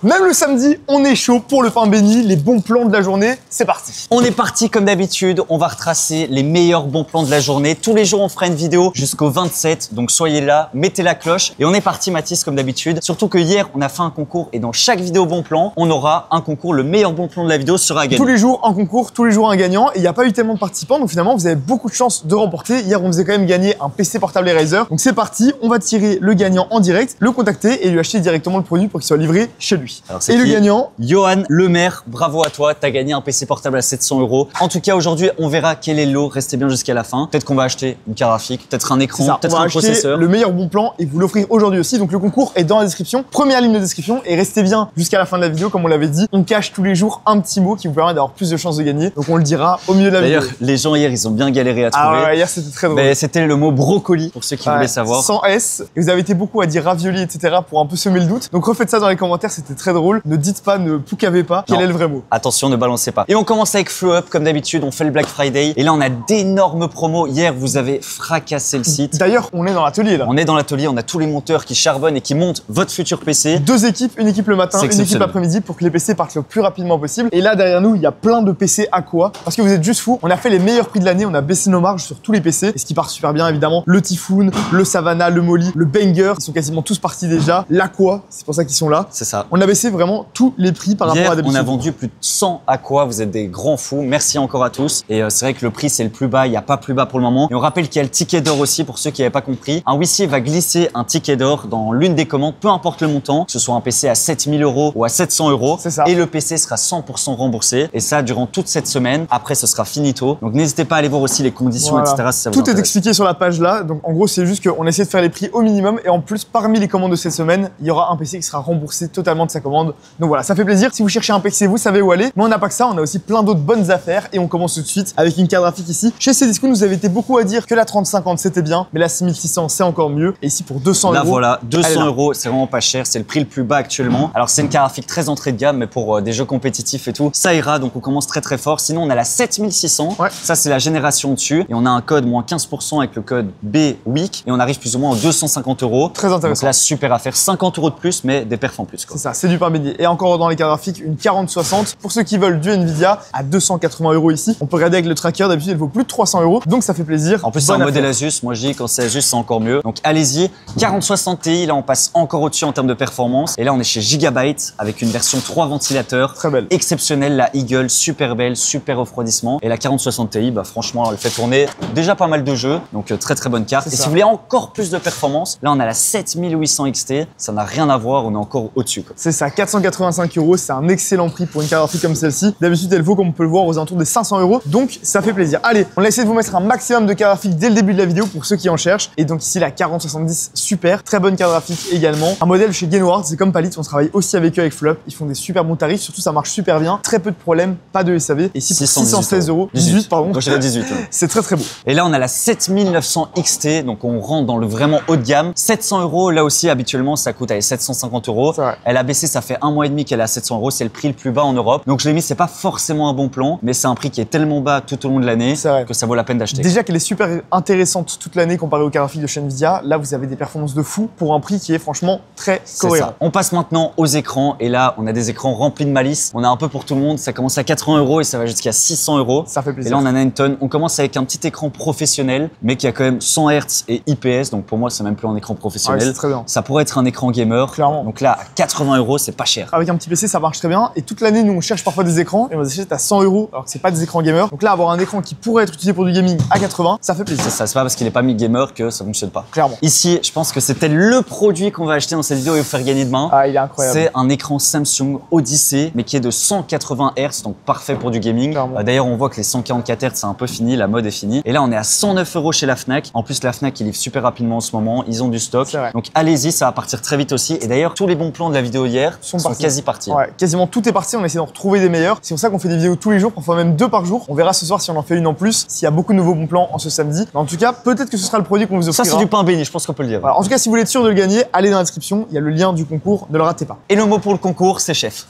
Même le samedi, on est chaud pour le pain béni, les bons plans de la journée, c'est parti. On est parti comme d'habitude, on va retracer les meilleurs bons plans de la journée. Tous les jours, on fera une vidéo jusqu'au 27, donc soyez là, mettez la cloche. Et on est parti, Mathis, comme d'habitude. Surtout que hier, on a fait un concours et dans chaque vidéo bon plan, on aura un concours. Le meilleur bon plan de la vidéo sera gagné. Tous les jours un concours, tous les jours un gagnant. Et il n'y a pas eu tellement de participants, donc finalement, vous avez beaucoup de chances de remporter. Hier, on faisait quand même gagner un PC portable Razer. Donc c'est parti, on va tirer le gagnant en direct, le contacter et lui acheter directement le produit pour qu'il soit livré chez lui. Alors, et le gagnant, Johan Lemaire, bravo à toi, t'as gagné un PC portable à 700 €. En tout cas, aujourd'hui, on verra quel est le lot. Restez bien jusqu'à la fin. Peut-être qu'on va acheter une carte graphique, peut-être un écran, peut-être un processeur. Le meilleur bon plan et vous l'offrir aujourd'hui aussi. Donc le concours est dans la description, première ligne de description et restez bien jusqu'à la fin de la vidéo comme on l'avait dit. On cache tous les jours un petit mot qui vous permet d'avoir plus de chances de gagner. Donc on le dira au milieu de la vidéo. D'ailleurs, les gens hier, ils ont bien galéré à trouver. Ah ouais, hier c'était très drôle. C'était le mot brocoli pour ceux qui voulaient savoir. Sans S. Et vous avez été beaucoup à dire ravioli, etc. pour un peu semer le doute. Donc refaites ça dans les commentaires, c'était très drôle. Ne dites pas, ne poucavez pas. Quel est le vrai mot? Attention, ne balancez pas. Et on commence avec Flow Up, comme d'habitude, on fait le Black Friday. Et là, on a d'énormes promos. Hier, vous avez fracassé le site. D'ailleurs, on est dans l'atelier là. On est dans l'atelier, on a tous les monteurs qui charbonnent et qui montent votre futur PC. Deux équipes, une équipe le matin, une équipe l'après-midi pour que les PC partent le plus rapidement possible. Et là, derrière nous, il y a plein de PC Aqua. Parce que vous êtes juste fous. On a fait les meilleurs prix de l'année, on a baissé nos marges sur tous les PC. Et ce qui part super bien, évidemment, le Typhoon, le Savannah, le Molly, le Banger, ils sont quasiment tous partis déjà. L'Aqua, c'est pour ça qu'ils sont là. C'est ça. On a baissé vraiment tous les prix par rapport à d'habitude. On a vendu plus de 100 Aqua, vous êtes des grands fous. Merci encore à tous. Et c'est vrai que le prix, c'est le plus bas, il n'y a pas plus bas pour le moment. Et on rappelle qu'il y a le ticket d'or aussi pour ceux qui n'avaient pas compris. Un huissier va glisser un ticket d'or dans l'une des commandes, peu importe le montant, que ce soit un PC à 7000 € ou à 700 €. C'est ça. Et le PC sera 100% remboursé. Et ça, durant toute cette semaine. Après, ce sera finito. Donc n'hésitez pas à aller voir aussi les conditions, etc. Si ça vous intéresse. Tout est expliqué sur la page là. Donc en gros, c'est juste qu'on essaie de faire les prix au minimum. Et en plus, parmi les commandes de cette semaine, il y aura un PC qui sera remboursé totalement de sa commande. Donc voilà, ça fait plaisir. Si vous cherchez un PC, vous savez où aller. Mais on n'a pas que ça, on a aussi plein d'autres bonnes affaires. Et on commence tout de suite avec une carte graphique ici. Chez Cdiscount, vous avez été beaucoup à dire que la 3050 c'était bien, mais la 6600 c'est encore mieux. Et ici pour 200 €. Là voilà, 200 €, c'est vraiment pas cher, c'est le prix le plus bas actuellement. Alors c'est une carte graphique très entrée de gamme, mais pour des jeux compétitifs et tout, ça ira. Donc on commence très très fort. Sinon on a la 7600, ça c'est la génération au-dessus. Et on a un code moins 15% avec le code BWEEK. Et on arrive plus ou moins aux 250 €. Très intéressant. Donc là super affaire, 50 € de plus, mais des perfs en plus. C'est ça, c'est du pain béni. Et encore dans les cartes graphiques, une 4060 pour ceux qui veulent du Nvidia à 280 € ici. On peut regarder avec le tracker, d'habitude elle vaut plus de 300 €, donc ça fait plaisir. En plus c'est un modèle Asus, moi je dis quand c'est Asus c'est encore mieux. Donc allez-y, 4060 Ti, là on passe encore au-dessus en termes de performance. Et là on est chez Gigabyte avec une version 3 ventilateurs. Très belle. Exceptionnelle, la Eagle, super belle, super refroidissement. Et la 4060 Ti, bah franchement elle fait tourner déjà pas mal de jeux, donc très très bonne carte. Et si vous voulez encore plus de performance, là on a la 7800 XT, ça n'a rien à voir, on est encore au-dessus. C'est ça, 485 €, c'est un excellent prix pour une carte graphique comme celle-ci. D'habitude elle vaut comme on peut le voir aux alentours des 500 €, donc ça fait plaisir. Allez, on a essayé de vous mettre un maximum de cartes graphiques dès le début de la vidéo pour ceux qui en cherchent. Et donc ici la 4070, super, très bonne carte graphique également. Un modèle chez Gainward, c'est comme Palit, on travaille aussi avec eux avec Flop. Ils font des super bons tarifs, surtout ça marche super bien, très peu de problèmes, pas de SAV. Et ici pour 616 €, 18 pardon. Donc j'ai 18. C'est très très beau. Et là on a la 7900 XT, donc on rentre dans le vraiment haut de gamme. 700 €, là aussi habituellement ça coûte 750 €. Elle a baissé, ça fait un mois et demi qu'elle est à 700 €, c'est le prix le plus bas en Europe. Donc je l'ai mis, c'est pas forcément un bon plan, mais c'est un prix qui est tellement bas tout au long de l'année que ça vaut la peine d'acheter. Déjà qu'elle est super intéressante toute l'année comparée aux cartes graphiques de chez Nvidia, là vous avez des performances de fou pour un prix qui est franchement très cohérent. On passe maintenant aux écrans et là on a des écrans remplis de malice. On a un peu pour tout le monde, ça commence à 80 € et ça va jusqu'à 600 €. Ça fait plaisir. Et là on en a une tonne. On commence avec un petit écran professionnel mais qui a quand même 100 Hz et IPS, donc pour moi c'est même plus un écran professionnel. Très bien. Ça pourrait être un écran gamer. Clairement. Donc là à 80 €, c'est pas cher. Avec un petit PC ça marche très bien et toute l'année nous on cherche parfois des écrans et on les achète à 100 € alors que c'est pas des écrans gamer. Donc là avoir un écran qui pourrait être utilisé pour du gaming à 80, ça fait plaisir. C'est pas parce qu'il est pas mis gamer que ça fonctionne pas. Clairement. Ici, je pense que c'était le produit qu'on va acheter dans cette vidéo et vous faire gagner demain. Ah, il est incroyable. C'est un écran Samsung Odyssey, mais qui est de 180 Hz, donc parfait pour du gaming. D'ailleurs, on voit que les 144 Hz, c'est un peu fini, la mode est finie. Et là, on est à 109 € chez la Fnac. En plus, la Fnac, ils livrent super rapidement en ce moment. Ils ont du stock. Donc allez-y, ça va partir très vite aussi. Et d'ailleurs, tous les bons plans de la vidéo hier sont quasi partis. Ouais, quasiment tout est parti. On essaie d'en retrouver des meilleurs. C'est pour ça qu'on fait des vidéos tous les jours, parfois même 2 par jour. On verra ce soir si on en fait une en plus, s'il y a beaucoup de nouveaux bons plans en ce samedi. Mais en tout cas, peut-être que ce sera le produit qu'on vous offrira. Ça, c'est du pain béni, je pense qu'on peut le dire. Voilà. En tout cas, si vous voulez être sûr de le gagner, allez dans la description. Il y a le lien du concours. Ne le ratez pas. Et le mot pour le concours, c'est chef.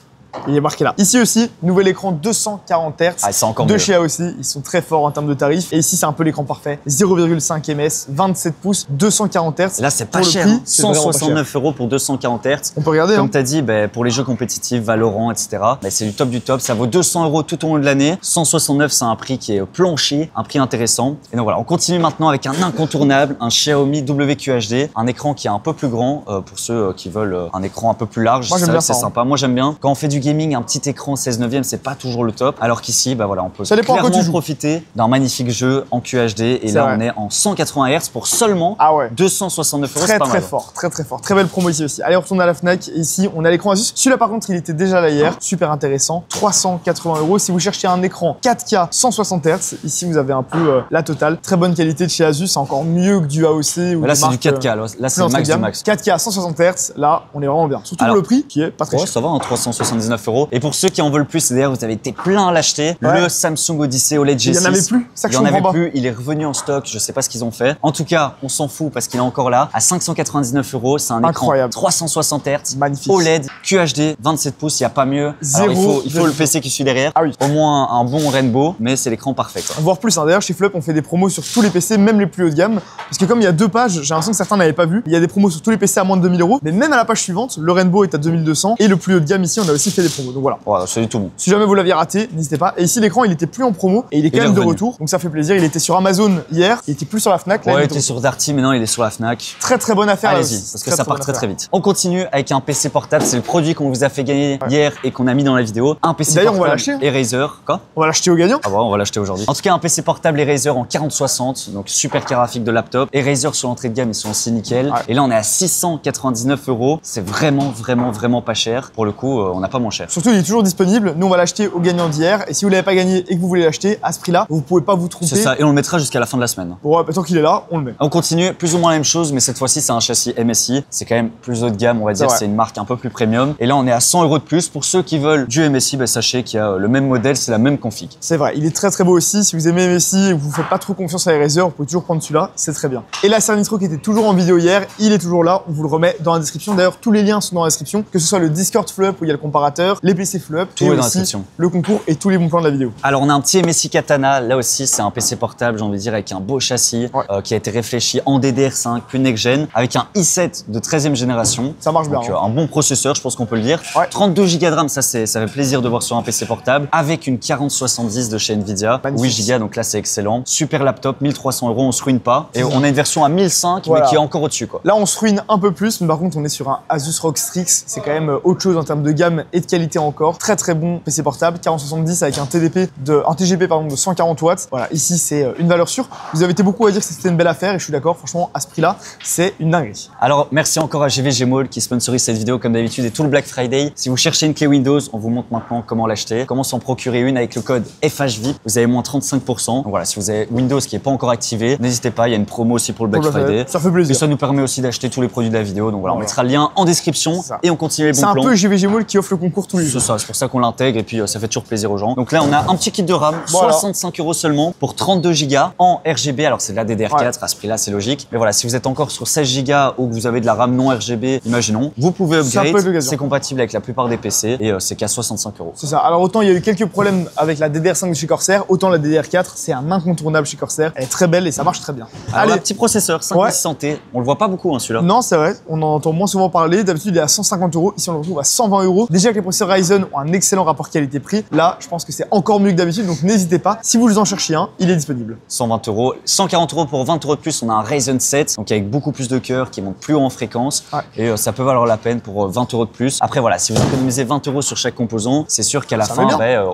Il est marqué là. Ici aussi, nouvel écran 240 Hz c'est encore de mieux. chez AOC. Ils sont très forts en termes de tarifs. Et ici, c'est un peu l'écran parfait. 0,5 ms, 27 pouces, 240 Hz. Et là, c'est pas Pour le cher. prix, Hein. c'est vraiment pas cher. 169 € pour 240 Hz. On peut regarder. Comme Hein. tu as dit, pour les jeux compétitifs, Valorant, etc., c'est du top du top. Ça vaut 200 € tout au long de l'année. 169, c'est un prix qui est plancher, un prix intéressant. Et donc voilà, on continue maintenant avec un incontournable, un Xiaomi WQHD, un écran qui est un peu plus grand pour ceux qui veulent un écran un peu plus large. Moi, j'aime bien c'est ça, sympa. Moi, j'aime bien. Quand on fait du gaming, un petit écran 16/9, c'est pas toujours le top. Alors qu'ici, voilà, on peut Ça dépend clairement quand tu joues. profiter d'un magnifique jeu en QHD. Et C'est là, vrai. on est en 180 Hz pour seulement Ah ouais. 269 €. Très C'est pas très mal. fort, très très fort. Très belle promo ici aussi. Allez, on retourne à la Fnac. Ici, on a l'écran Asus. Celui-là, par contre, il était déjà là hier. Super intéressant. 380 €. Si vous cherchez un écran 4K 160 Hz, ici, vous avez un peu la totale. Très bonne qualité de chez Asus. C'est encore mieux que du AOC. Ou Mais là, des c'est du marques, 4K. Là, c'est le max du max. 4K 160 Hz. Là, on est vraiment bien. Surtout Alors, pour le prix, qui est pas très Ouais, cher. ça va, hein, 379 €. Et pour ceux qui en veulent plus, d'ailleurs, vous avez été plein à l'acheter. Ouais. Le Samsung Odyssey OLED G6. Il y en avait plus. Ça que Il y je en avait comprends pas. plus. Il est revenu en stock. Je sais pas ce qu'ils ont fait. En tout cas, on s'en fout parce qu'il est encore là. À 599 €. C'est un Incroyable. écran 360 Hz. Magnifique. OLED, QHD, 27 pouces. Il n'y a pas mieux. Alors, il faut le PC qui suit derrière. Ah oui. Au moins un bon Rainbow, mais c'est l'écran parfait, quoi. Voire plus, hein. D'ailleurs chez Flop on fait des promos sur tous les PC, même les plus haut de gamme. Parce que comme il y a deux pages, j'ai l'impression que certains n'avaient pas vu. Il y a des promos sur tous les PC à moins de 2000 €. Mais même à la page suivante, le Rainbow est à 2200. Et le plus haut de gamme ici, on a aussi fait des promos. Donc voilà. Voilà, c'est du tout bon. Si jamais vous l'aviez raté, n'hésitez pas. Et ici l'écran il était plus en promo et il est quand Il est même de revenu. retour. Donc ça fait plaisir. Il était sur Amazon hier, il était plus sur la Fnac. Là, Ouais, il il est de était retour. sur Darty, mais non, il est sur la Fnac. Très très bonne affaire là Allez-y, aussi. parce que ça part bonne très affaire. vite. On continue avec un PC portable, c'est le produit qu'on vous a fait gagner hier et qu'on a mis dans la vidéo. Un PC D'ailleurs, on va portable l'acheter, et Razer. Quoi? On va l'acheter au gagnant. Ah ouais, on va l'acheter aujourd'hui. En tout cas, un PC portable et Razer en 4060, donc super graphique de laptop. Et Razer sur l'entrée de gamme, ils sont aussi nickel. Ouais. Et là, on est à 699 €. C'est vraiment pas cher. Pour le coup, on n'a pas moins cher. Surtout il est toujours disponible. Nous on va l'acheter au gagnant d'hier. Et si vous l'avez pas gagné et que vous voulez l'acheter à ce prix-là, vous pouvez pas vous tromper. C'est ça, et on le mettra jusqu'à la fin de la semaine. Bon, ouais, tant qu'il est là, on le met. On continue, plus ou moins la même chose, mais cette fois-ci, c'est un châssis MSI. C'est quand même plus haut de gamme, on va dire. vrai. C'est une marque un peu plus premium. Et là, on est à 100 € de plus. Pour ceux qui veulent du MSI, sachez qu'il y a le même modèle, c'est la même config. C'est vrai, il est très très beau aussi. Si vous aimez MSI et que vous faites pas trop confiance à les Razer, vous pouvez toujours prendre celui-là, c'est très bien. Et l'Acer Nitro qui était toujours en vidéo hier, il est toujours là, on vous le remet dans la description. D'ailleurs, tous les liens sont dans la description, que ce soit le Discord Flop où il y a le comparateur, les PC Flop, Tout et est dans la aussi description. le concours et tous les bons plans de la vidéo. Alors, on a un petit MSI Katana. Là aussi, c'est un PC portable, j'ai envie de dire, avec un beau châssis Ouais. qui a été réfléchi en DDR5, puis next-gen, avec un i7 de 13e génération. Ça marche bien. Donc, hein. un bon processeur, je pense qu'on peut le dire. Ouais. 32 Go de RAM, ça fait plaisir de voir sur un PC portable, avec une 4070 de chez Nvidia. Magnifique. 8 Go, donc là, c'est excellent. Super laptop, 1300 €, on se ruine pas. Et on a une version à 1005, Voilà. mais qui est encore au-dessus, quoi. Là, on se ruine un peu plus, mais par contre, on est sur un Asus ROG Strix. C'est quand même autre chose en termes de gamme et de qualité encore. Très très bon PC portable, 4070 avec un TGP de 140 watts. Voilà, ici, c'est une valeur sûre. Vous avez été beaucoup à dire que c'était une belle affaire et je suis d'accord. Franchement, à ce prix-là, c'est une dinguerie. Alors, merci encore à GVG Mall qui sponsorise cette vidéo comme d'habitude et tout le Black Friday. Si vous cherchez une clé Windows, on vous montre maintenant comment l'acheter, comment s'en procurer une avec le code FHVIP. Vous avez moins 35%. Donc voilà, si vous avez Windows qui n'est pas encore activé, n'hésitez pas, il y a une promo aussi pour le Black Friday. Ça fait Et plaisir. ça nous permet aussi d'acheter tous les produits de la vidéo. Donc voilà, on Voilà. mettra le lien en description C'est ça. et on continue les bons C'est un plans. peu GVG Mall qui offre le concours tous les C'est jours. ça, c'est pour ça qu'on l'intègre et puis ça fait toujours plaisir aux gens. Donc là, on a un petit kit de RAM, Voilà. 65 € seulement pour 32 Go en RGB. Alors c'est de la DDR4, Ouais. à ce prix-là, c'est logique. Mais voilà, si vous êtes encore sur 16 Go ou que vous avez de la RAM non RGB, imaginons, vous pouvez Ça peut être upgrade. l'occasion. C'est compatible avec la plupart des PC et c'est qu'à 65 €. C'est ça. Alors autant il y a eu quelques problèmes avec la DDR5 de chez Corsair, autant la DDR4 c'est un incontournable chez Corsair. Elle est très belle et ça marche très bien. Alors, Allez, un petit processeur, 5600 T, on le voit pas beaucoup hein, celui-là. non c'est vrai, on en entend moins souvent parler. D'habitude il est à 150 €, ici on le retrouve à 120 €. Déjà que les processeurs Ryzen ont un excellent rapport qualité-prix, là je pense que c'est encore mieux que d'habitude, donc n'hésitez pas. Si vous en cherchez un, il est disponible. 120 €, 140 € pour 20 € de plus, on a un Ryzen 7, donc avec beaucoup plus de cœurs qui monte plus haut en fréquence. Ouais. Et ça peut valoir la peine pour 20 € de plus. Après voilà, si vous économisez 20 € sur chaque composant, c'est sûr qu'à la Ça fin, va bien.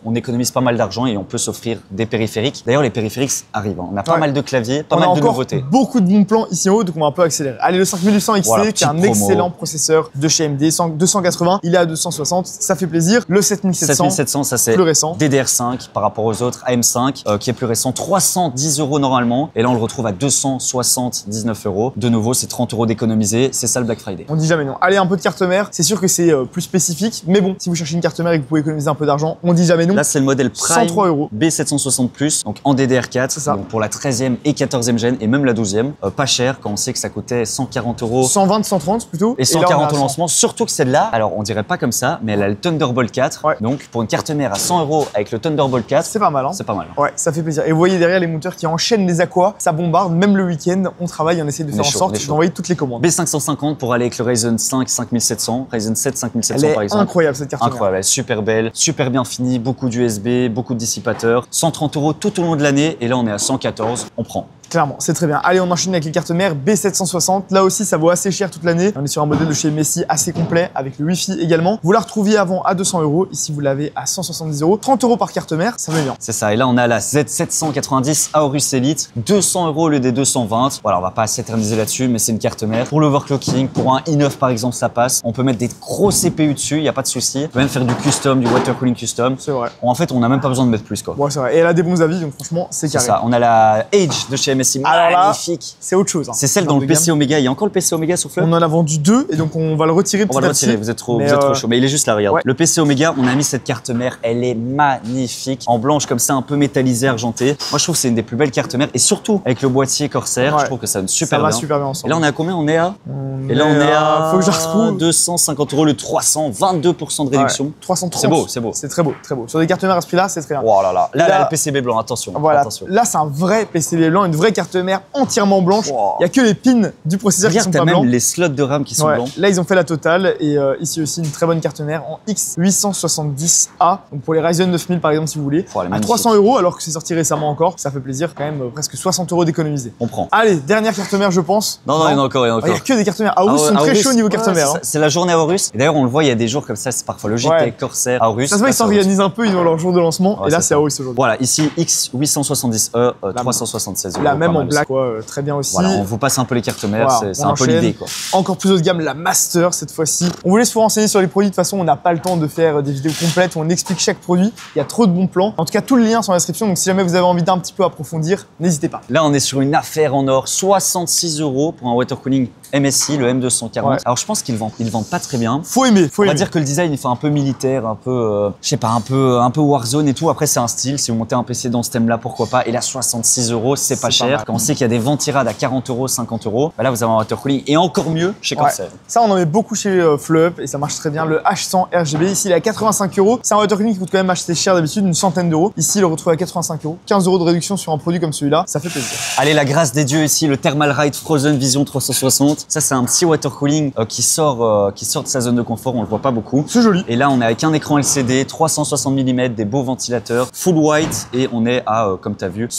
on économise pas mal d'argent et on peut s'offrir des périphériques. D'ailleurs, les périphériques arrivent. Hein. On a pas Ouais. mal de claviers, pas On a mal de encore nouveautés. beaucoup de bons plans ici en haut, donc on va un peu accélérer. Allez, le 5800 XT, Voilà, qui est un petite promo. excellent processeur de chez AMD, 280, il est à 260, ça fait plaisir. Le 7700, 7700, ça c'est plus récent. DDR5 par rapport aux autres, AM5 qui est plus récent, 310 € normalement. Et là, on le retrouve à 279 €. De nouveau, c'est 30 € d'économiser. C'est ça le Black Friday. On dit jamais non. Allez, un peu de carte mère, c'est sûr que c'est plus spécifique, mais bon, si vous cherchez une carte mère et que vous pouvez économiser un peu d'argent, on dit jamais non. Là, c'est le modèle Prime 103 €. B760+, donc en DDR4, C'est ça. donc pour la 13e et 14e gêne et même la 12e. Pas cher quand on sait que ça coûtait 140 € 120, 130 plutôt. et là, on est à 140 au 100. lancement, surtout que celle-là, alors on dirait pas comme ça, là, mais elle a le Thunderbolt 4. Ouais. Donc pour une carte mère à 100 € avec le Thunderbolt 4, c'est pas mal. Hein. C'est pas mal. Ouais, ça fait plaisir. Et vous voyez derrière les moteurs qui enchaînent les aquas, ça bombarde. Même le week-end, on travaille, on essaie de faire en sorte d'envoyer toutes les commandes. B550 pour aller avec le Ryzen 5 5700, Ryzen 7 5700 par exemple. Incroyable cette carte. Incroyable, elle est super belle, super bien finie, beaucoup d'USB, beaucoup de dissipateurs. 130 € tout au long de l'année et là on est à 114, on prend. Clairement, c'est très bien. Allez, on enchaîne avec les cartes mères B760. Là aussi, ça vaut assez cher toute l'année. On est sur un modèle de chez Messi assez complet avec le Wi-Fi également. Vous la retrouviez avant à 200 €. Ici, vous l'avez à 170 €. 30 € par carte mère, ça va bien. C'est ça. Et là, on a la Z790 Aorus Elite. 200 € au lieu des 220. Voilà, on va pas s'éterniser là-dessus, mais c'est une carte mère. Pour l'overclocking, pour un i9 par exemple, ça passe. On peut mettre des gros CPU dessus, il n'y a pas de souci. On peut même faire du custom, du water cooling custom. C'est vrai. En fait, on n'a même pas besoin de mettre plus, quoi. Ouais, c'est vrai. Et elle a des bons avis, donc franchement, c'est carré. C'est ça. On a la Edge de chez MSI. Alors là, magnifique. C'est autre chose. Hein. C'est celle dans le PC Omega. Il y a encore le PC Omega sur Fleur. On en a vendu 2 et donc on va le retirer petit à petit. On va le retirer, vous êtes trop chaud. Mais il est juste là, regarde. Ouais. Le PC Omega, on a mis cette carte mère, elle est magnifique. En blanche comme ça, un peu métallisé, argenté. Moi, je trouve que c'est une des plus belles cartes mères. Et surtout, avec le boîtier Corsair, je trouve que ça donne super bien. Ça va super bien ensemble. Et là, on est à combien? On est à Faut que je retrouve. 250 € le 300, 22% de réduction. 330. C'est beau, c'est beau. C'est très beau, très beau. Sur des cartes mères à ce prix-là, c'est très bien. Oh là là. Là, le PCB blanc, attention. Voilà. Attention. Là, c'est un vrai PCB blanc, une vraie carte mère entièrement blanche. Wow. Il n'y a que les pins du processeur qui sont pas blancs. Même les slots de RAM qui sont blancs. Là, ils ont fait la totale et ici aussi une très bonne carte mère en X870A. Donc pour les Ryzen 9000 par exemple, si vous voulez, à 300 € alors que c'est sorti récemment encore, ça fait plaisir quand même, presque 60 € d'économiser. On prend. Allez, dernière carte mère, je pense. Non, il y en a encore, Il n'y a que des cartes mères. Aorus sont très chauds niveau carte mère. C'est la journée Aorus. Et d'ailleurs, on le voit, il y a des jours comme ça, c'est parfois Logitech, Corsair, Aorus. Ça se voit, ils s'organisent un peu, ils ont leur jour de lancement et là, c'est Aorus aujourd'hui. Voilà, ici X870E, 376 €. La même en black, très bien aussi. Voilà, on vous passe un peu les cartes mères, c'est un peu l'idée, quoi. Encore plus haut de gamme, la Master cette fois-ci. On vous laisse vous renseigner sur les produits. De toute façon, on n'a pas le temps de faire des vidéos complètes où on explique chaque produit. Il y a trop de bons plans. En tout cas, tout le lien sont dans la description. Donc, si jamais vous avez envie d'un petit peu approfondir, n'hésitez pas. Là, on est sur une affaire en or, 66 € pour un water cooling MSI, le M240. Ouais. Alors, je pense qu'ils vendent pas très bien. Faut aimer. On va dire que le design, il fait un peu militaire, un peu, je sais pas, un peu Warzone et tout. Après, c'est un style. Si vous montez un PC dans ce thème-là, pourquoi pas. Et là, 66 €, c'est pas cher. Quand on sait qu'il y a des ventirades à 40 €, 50 €, bah là, vous avez un water cooling et encore mieux chez Corsair. Ça, on en met beaucoup chez Fleup et ça marche très bien. Le H100 RGB, ici, il est à 85 €. C'est un water cooling qui coûte quand même acheter cher d'habitude, une centaine d'euros. Ici, il le retrouve à 85 €. 15 € de réduction sur un produit comme celui-là, ça fait plaisir. Allez, la grâce des dieux ici, le Thermalright Frozen Vision 360. Ça, c'est un petit water cooling qui sort de sa zone de confort. On le voit pas beaucoup. C'est joli. Et là, on est avec un écran LCD, 360 mm, des beaux ventilateurs, full white et on est à, comme tu as vu,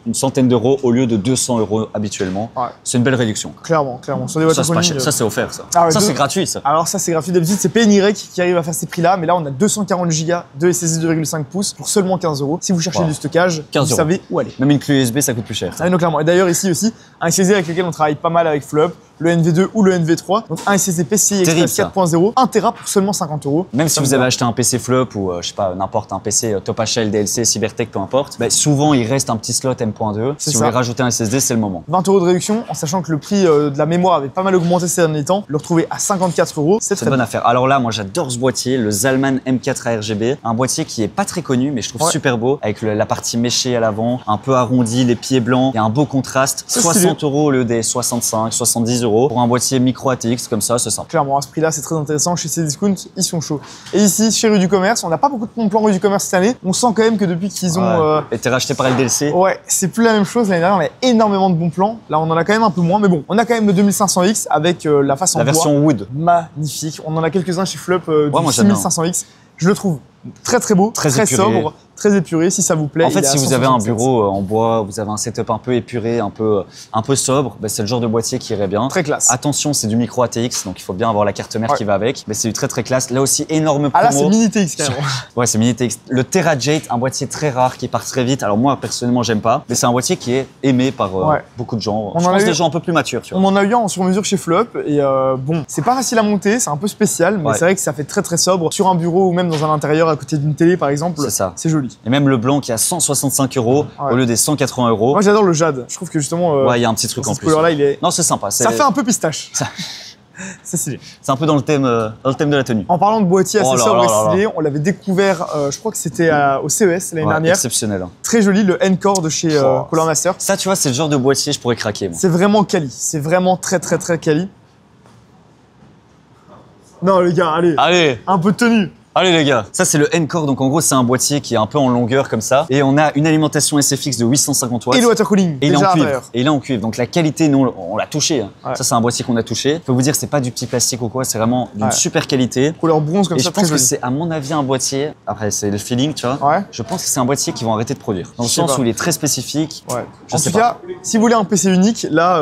une centaine d'euros au lieu de 200 € habituellement. Ouais. C'est une belle réduction. Clairement. Sur des water cooling. Ça, c'est offert, ça. Ah ouais, ça, c'est gratuit, ça. Alors, ça, c'est gratuit. D'habitude, c'est PNY qui arrive à faire ces prix-là. Mais là, on a 240 Go de SSD 2,5 pouces pour seulement 15 €. Si vous cherchez du stockage, vous savez où aller. Même une clé USB, ça coûte plus cher. Ah, non, clairement. Et d'ailleurs, ici aussi, un SSD avec lequel on travaille pas mal avec Fleup, le NV2 ou le NV3. Donc un SSD PCI Express 4.0, 1 Tera pour seulement 50 €. Même si vous avez acheté un PC Flop ou je sais pas, n'importe un PC Top HL, DLC, Cybertech, peu importe, bah, souvent il reste un petit slot M.2. Si vous voulez rajouter un SSD, c'est le moment. 20 € de réduction, en sachant que le prix de la mémoire avait pas mal augmenté ces derniers temps. Le retrouver à 54 €, c'est une bonne affaire. Alors là, moi j'adore ce boîtier, le Zalman M4 RGB. Un boîtier qui est pas très connu, mais je trouve super beau, avec la partie méchée à l'avant, un peu arrondi, les pieds blancs, il y a un beau contraste. 60 € au lieu des 65, 70 € pour un boîtier micro ATX comme ça, c'est simple. Clairement, à ce prix-là, c'est très intéressant. Chez Cdiscount, ils sont chauds. Et ici, chez Rue du Commerce, on n'a pas beaucoup de bons plans Rue du Commerce cette année. On sent quand même que depuis qu'ils ont été rachetés par LDLC. Ouais, c'est plus la même chose. L'année dernière, on avait énormément de bons plans. Là, on en a quand même un peu moins, mais bon, on a quand même le 2500X avec la face en bois. La version Wood. Magnifique. On en a quelques-uns chez Fleup du 6500X. Je le trouve très beau, très sobre, très épuré, si ça vous plaît. En fait, si vous avez un bureau en bois, vous avez un setup un peu épuré, un peu sobre, bah, c'est le genre de boîtier qui irait bien. Très classe. Attention, c'est du micro ATX, donc il faut bien avoir la carte mère qui va avec. Mais c'est du très classe. Là aussi, énorme promo. Ah là, c'est Mini TX carrément. Ouais, c'est Mini TX. Le TeraJate, un boîtier très rare qui part très vite. Alors moi, personnellement, j'aime pas, mais c'est un boîtier qui est aimé par beaucoup de gens. Je pense des gens un peu plus matures. Tu vois. On en a eu un en sur-mesure chez Fleup et bon, c'est pas facile à monter, c'est un peu spécial, mais c'est vrai que ça fait très sobre sur un bureau ou même dans un intérieur à côté d'une télé par exemple. C'est ça. C'est joli. Et même le blanc qui est à 165 € au lieu des 180 €. Moi j'adore le jade. Je trouve que justement. Ouais, il y a un petit truc en plus. Ce couleur-là, il est. Non, c'est sympa. Ça fait un peu pistache. C'est stylé. C'est un peu dans le thème de la tenue. En parlant de boîtier assez sobre et stylé, on l'avait découvert, je crois que c'était au CES l'année dernière. Exceptionnel. Hein. Très joli, le N-Core de chez Cooler Master. Ça, tu vois, c'est le genre de boîtier, je pourrais craquer. C'est vraiment quali. C'est vraiment très quali. Non, les gars, allez. Allez. Un peu de tenue. Allez les gars, ça c'est le Encore, donc en gros c'est un boîtier qui est un peu en longueur comme ça. Et on a une alimentation SFX de 850 watts. Et le water cooling, et il est déjà en à cuivre. l'intérieur. Et il est en cuivre, donc la qualité, nous on l'a touché. Hein. Ouais. Ça c'est un boîtier qu'on a touché. Je peux vous dire que c'est pas du petit plastique ou quoi, c'est vraiment d'une super qualité. Couleur bronze comme et ça, je pense très que joli. c'est à mon avis un boîtier, après c'est le feeling tu vois, Ouais. je pense que c'est un boîtier qu'ils vont arrêter de produire. Dans le Je sais sens pas. où il est très spécifique. Ouais. Je En sais tout pas. cas, si vous voulez un PC unique, là,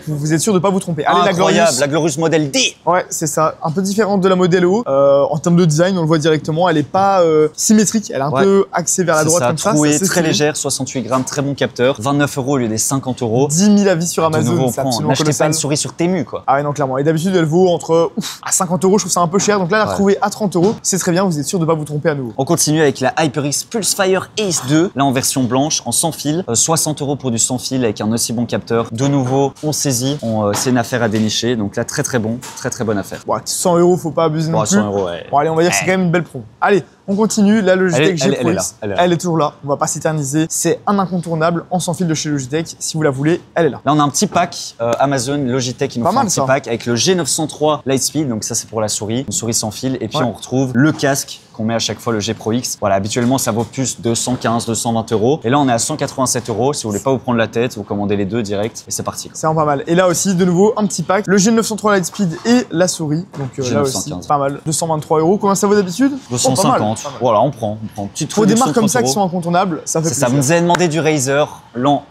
vous êtes sûr de pas vous tromper. Allez, Incroyable, la Glorious modèle D. Ouais, c'est ça. Un peu différente de la modèle O. En termes de design, on le voit directement. Elle est pas symétrique. Elle est un peu axée vers la droite comme ça. Trouée, c'est très légère, 68 grammes, très bon capteur. 29 € au lieu des 50 €. 10 000 avis sur De Amazon, nouveau, c'est on absolument n'achetez pas colossal. une souris sur Temu quoi. Ah ouais, non, clairement. Et d'habitude, elle vaut entre à 50 €. Je trouve ça un peu cher. Donc là, la retrouver à 30 €, c'est très bien. Vous êtes sûr de pas vous tromper à nouveau. On continue avec la HyperX Pulsefire Ace 2, là en version blanche, en sans fil. 60 € pour du sans fil avec un aussi bon capteur. De nouveau, on saisit, c'est une affaire à dénicher. Donc là, très bon, très bonne affaire. Bon, 100 €, faut pas abuser non plus. 100 €, ouais. Bon, allez, on va dire que c'est quand même une belle promo. Allez, on continue. La Logitech G Pro elle est là, X, elle est là. elle est toujours là. On va pas s'éterniser. C'est un incontournable en sans fil de chez Logitech. Si vous la voulez, elle est là. Là, on a un petit pack Amazon, Logitech, ils nous Pas font mal, un petit ça. pack avec le G903 Lightspeed, donc ça c'est pour la souris, une souris sans fil. Et puis Ouais. on retrouve le casque qu'on met à chaque fois, le G Pro X. Voilà, habituellement ça vaut plus 215, 220 €. Et là on est à 187 €. Si vous voulez pas vous prendre la tête, vous commandez les deux direct et c'est parti. C'est vraiment pas mal. Et là aussi, de nouveau, un petit pack. Le G903 Lightspeed et la souris. Donc là aussi, G915. pas mal. 223 €. Combien ça vaut d'habitude? Oh, pas mal, 250. pas mal. Voilà, on prend. Petite Pour des réduction marques de comme ça 30 qui €. sont incontournables, ça fait C'est ça, vous plaisir. nous avez demandé du Razer,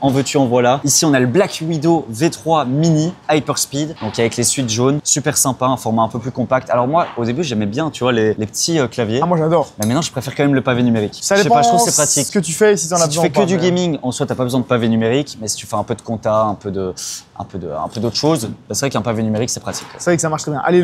en veux-tu, en voilà. Ici, on a le Black Widow V3 Mini Hyperspeed, donc avec les suites jaunes, super sympa, un format un peu plus compact. Alors moi, au début, j'aimais bien, tu vois, les petits claviers. Ah, moi j'adore. Mais maintenant, je préfère quand même le pavé numérique. Ça Je sais dépend pas, je trouve que c'est pratique. ce que tu fais et si t'en as Si tu besoin fais ou que pas, du mais- gaming, en soi, t'as pas besoin de pavé numérique, mais si tu fais un peu de compta, un peu d'autres choses, bah, c'est vrai qu'un pavé numérique, c'est pratique. C'est vrai que ça marche très bien. Allez,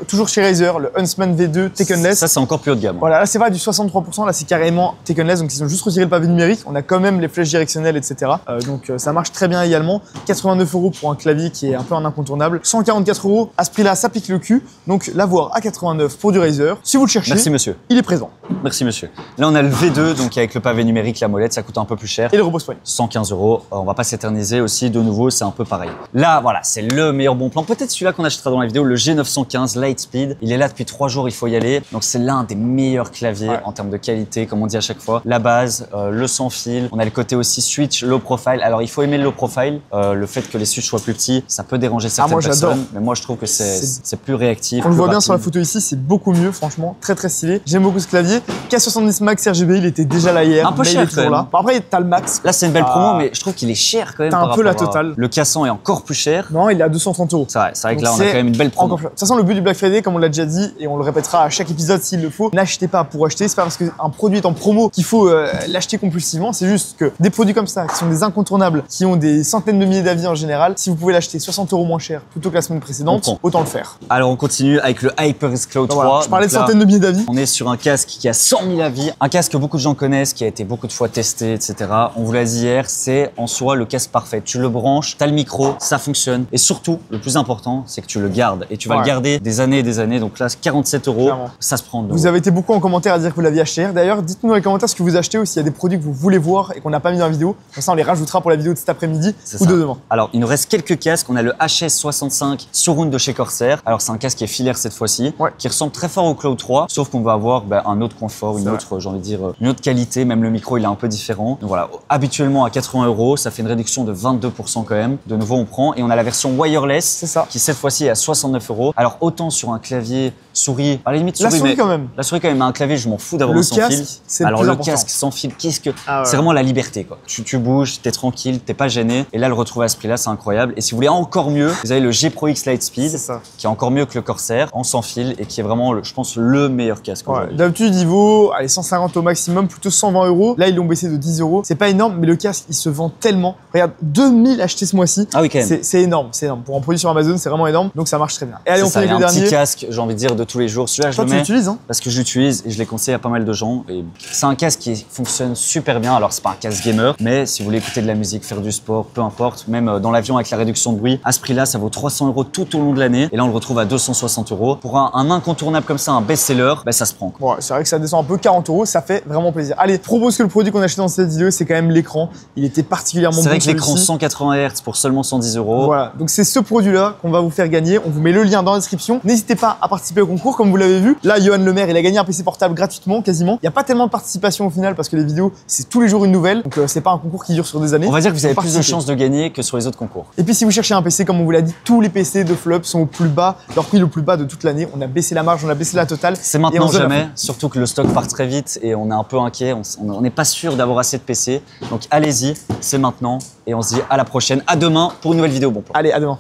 toujours chez Razer, le Huntsman V2 Takenless. Ça, c'est encore plus haut de gamme. Voilà, là c'est pas du 63%, là c'est carrément Takenless, donc ils ont juste retiré le pavé numérique. On a quand même les flèches directionnelles, etc. Donc ça marche très bien également. 89 € pour un clavier qui est un peu un incontournable. 144 €, à ce prix-là, ça pique le cul. Donc l'avoir à 89 pour du Razer. Si vous le cherchez, Merci, monsieur. il est présent. Merci, monsieur. Là, on a le V2, donc avec le pavé numérique, la molette, ça coûte un peu plus cher. Et le repose-poignée. 115 €. On va pas s'éterniser aussi. De nouveau, c'est un peu pareil. Là, voilà, c'est le meilleur bon plan. Peut-être celui-là qu'on achètera dans la vidéo, le G915 Lightspeed. Il est là depuis 3 jours, il faut y aller. Donc, c'est l'un des meilleurs claviers en termes de qualité, comme on dit à chaque fois. La base, le sans fil. On a le côté aussi switch low profile. Alors, il faut aimer le low profile. Le fait que les switches soient plus petits, ça peut déranger certaines moi, j'adore. personnes. Mais moi, je trouve que c'est plus réactif. On le plus voit bien sur la rapide. photo ici, c'est beaucoup mieux, franchement, très stylé. J'aime beaucoup ce clavier. K70 Max RGB, il était déjà là hier, Un peu mais cher, il est toujours quand là. même. Bon, après, t'as le Max. Là, c'est une belle Ah. promo, mais je trouve qu'il est cher quand même. T'as par un peu la rapport à- totale. Le cassant est encore plus cher. Non, il est à 230 €. C'est vrai que là, Donc on a c'est quand même une belle promo. Encore plus. De toute façon, le but du Black Friday, comme on l'a déjà dit, et on le répétera à chaque épisode s'il le faut, n'achetez pas pour acheter. C'est pas parce qu'un produit est en promo qu'il faut l'acheter compulsivement. C'est juste que des produits comme ça, qui sont des incontournables, qui ont des centaines de milliers d'avis en général, si vous pouvez l'acheter 60 € moins cher plutôt que la semaine précédente, On prend. autant le faire. Alors, on continue avec le HyperX Cloud Donc voilà, 3. je parlais de Donc là, centaines de milliers d'avis. On est sur un casque qui a 100 000 avis, un casque que beaucoup de gens connaissent, qui a été beaucoup de fois testé, etc. On vous l'a dit hier, c'est en soi le casque parfait. Tu le branches, t'as le micro, ça fonctionne. Et surtout, le plus important, c'est que tu le gardes. Et tu vas le garder des années et des années. Donc là, 47 €, Clairement. ça se prend de Vous nouveau. avez été beaucoup en commentaire à dire que vous l'aviez acheté. D'ailleurs, dites-nous dans les commentaires ce que vous achetez ou s'il y a des produits que vous voulez voir et qu'on n'a pas mis dans la vidéo. Comme ça, on les rajoutera pour la vidéo de cet après-midi C'est ou ça. de demain. Alors, il nous reste quelques casques. On a le HS65 Surround de chez Corsair. Alors, c'est un casque qui est filaire cette fois-ci, Ouais. qui ressemble très fort au Cloud 3, sauf qu'on va avoir un autre confort, une C'est autre, j'ai envie de dire, une autre qualité. Même le micro, il est un peu différent. Donc voilà, habituellement à 80 €, ça fait une réduction de 22% quand même. De nouveau, on prend. Et on a la version wireless, C'est ça. qui cette fois-ci est à 69 €. Alors, autant sur un clavier souris, à la limite La souris, souris mais quand même. la souris quand même, un clavier, je m'en fous d'avoir Le un sans casque, fil. c'est le Alors plus le important. casque sans fil, qu'est-ce que Ah ouais. c'est vraiment la liberté quoi. Tu bouges, t'es tranquille, t'es pas gêné. Et là le retrouver à ce prix-là, c'est incroyable. Et si vous voulez encore mieux, vous avez le G Pro X Lightspeed, C'est ça. qui est encore mieux que le Corsair, en sans fil et qui est vraiment, je pense, le meilleur casque. Ouais. aujourd'hui. D'habitude, il vaut 150 au maximum, plutôt 120 €. Là, ils l'ont baissé de 10 €. C'est pas énorme, mais le casque, il se vend tellement. Regarde, 2000 achetés ce mois-ci. Ah oui quand même. C'est énorme, c'est énorme. Pour un produit sur Amazon, c'est vraiment énorme. Donc ça marche très bien. Et allez, C'est on ça, finit il y a avec un le dernier. petit casque, j'ai envie de dire, de tous les jours. Celui-là, je Toi, le tu mets l'utilises, hein? parce que je l'utilise et je l'ai conseillé à pas mal de gens. Et c'est un casque qui fonctionne super bien. Alors, c'est pas un casque gamer, mais si vous voulez écouter de la musique, faire du sport, peu importe, même dans l'avion avec la réduction de bruit, à ce prix-là, ça vaut 300 € tout au long de l'année. Et là, on le retrouve à 260 €. Pour un incontournable comme ça, un best-seller, ça se prend. Quoi. Bon, c'est vrai que ça descend un peu, 40 €, ça fait vraiment plaisir. Allez, propose que le produit qu'on a acheté dans cette vidéo, c'est quand même l'écran. Il était particulièrement bon. C'est vrai que l'écran celui-ci. 180 Hz pour seulement 110 €. Voilà, donc c'est ce produit-là qu'on va vous faire gagner. On vous met le lien dans la description. N'hésitez pas à participer au concours, comme vous l'avez vu. Là, Johan Lemaire, il a gagné un PC portable gratuitement, quasiment. Il n'y a pas tellement de participation au final parce que les vidéos, c'est tous les jours une nouvelle. Donc, c'est pas un concours qui dure sur des années. On va dire que vous avez plus de chances de gagner que sur les autres concours. Et puis, si vous cherchez un PC, comme on vous l'a dit, tous les PC de Flop sont au plus bas, leur prix le plus bas de toute l'année. On a baissé la marge, on a baissé la totale. C'est maintenant jamais, surtout que le stock part très vite et on est un peu inquiet. On n'est pas sûr d'avoir assez de PC. Donc, allez-y, c'est maintenant et on se dit à la prochaine. À demain pour une nouvelle vidéo. Bon plan. Allez, à demain.